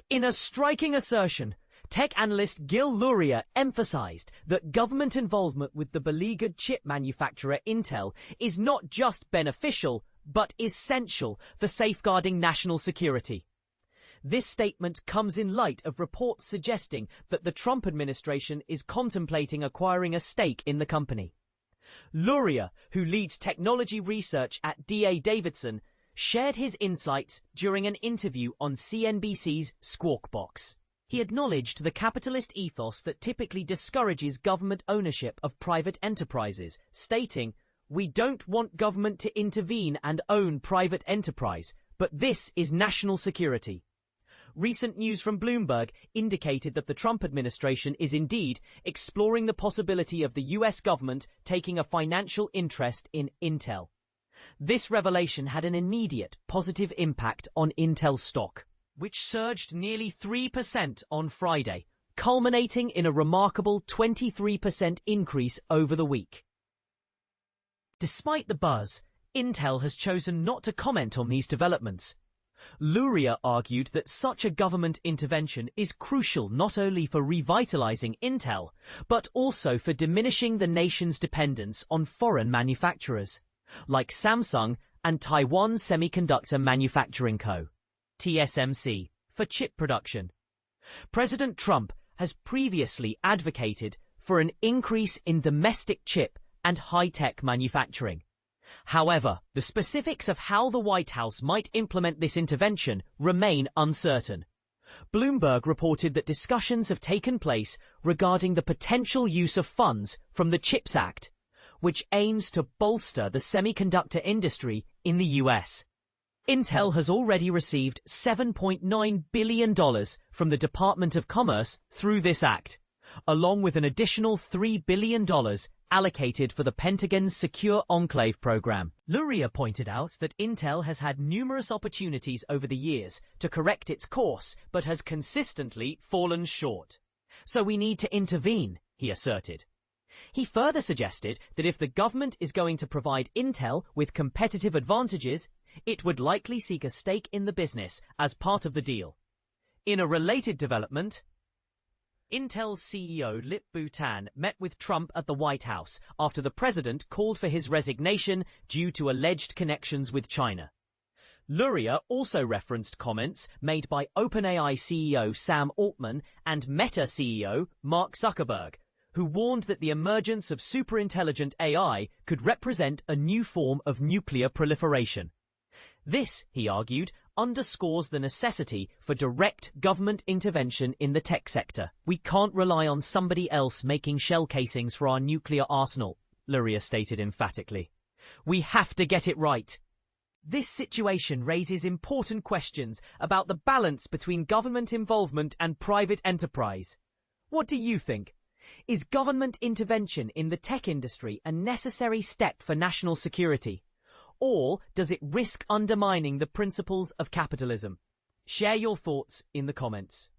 In a striking assertion, tech analyst Gil Luria emphasized that government involvement with the beleaguered chip manufacturer Intel is not just beneficial, but essential for safeguarding national security. This statement comes in light of reports suggesting that the Trump administration is contemplating acquiring a stake in the company. Luria, who leads technology research at D.A. Davidson, shared his insights during an interview on CNBC's Squawk Box. He acknowledged the capitalist ethos that typically discourages government ownership of private enterprises, stating, "We don't want government to intervene and own private enterprise, but this is national security." Recent news from Bloomberg indicated that the Trump administration is indeed exploring the possibility of the US government taking a financial interest in Intel. This revelation had an immediate positive impact on Intel stock, which surged nearly 3% on Friday, culminating in a remarkable 23% increase over the week. Despite the buzz, Intel has chosen not to comment on these developments. Luria argued that such a government intervention is crucial not only for revitalizing Intel, but also for diminishing the nation's dependence on foreign manufacturers, like Samsung and Taiwan Semiconductor Manufacturing Co., TSMC, for chip production. President Trump has previously advocated for an increase in domestic chip and high-tech manufacturing. However, the specifics of how the White House might implement this intervention remain uncertain. Bloomberg reported that discussions have taken place regarding the potential use of funds from the CHIPS Act, which aims to bolster the semiconductor industry in the US. Intel has already received $7.9 billion from the Department of Commerce through this act, along with an additional $3 billion allocated for the Pentagon's Secure Enclave program. Luria pointed out that Intel has had numerous opportunities over the years to correct its course, but has consistently fallen short. So we need to intervene, he asserted. He further suggested that if the government is going to provide Intel with competitive advantages, it would likely seek a stake in the business as part of the deal. In a related development, Intel's CEO Lip-Bu Tan met with Trump at the White House after the president called for his resignation due to alleged connections with China. Luria also referenced comments made by OpenAI CEO Sam Altman and Meta CEO Mark Zuckerberg, who warned that the emergence of superintelligent AI could represent a new form of nuclear proliferation. This, he argued, underscores the necessity for direct government intervention in the tech sector. We can't rely on somebody else making shell casings for our nuclear arsenal, Luria stated emphatically. We have to get it right. This situation raises important questions about the balance between government involvement and private enterprise. What do you think? Is government intervention in the tech industry a necessary step for national security? Or does it risk undermining the principles of capitalism? Share your thoughts in the comments.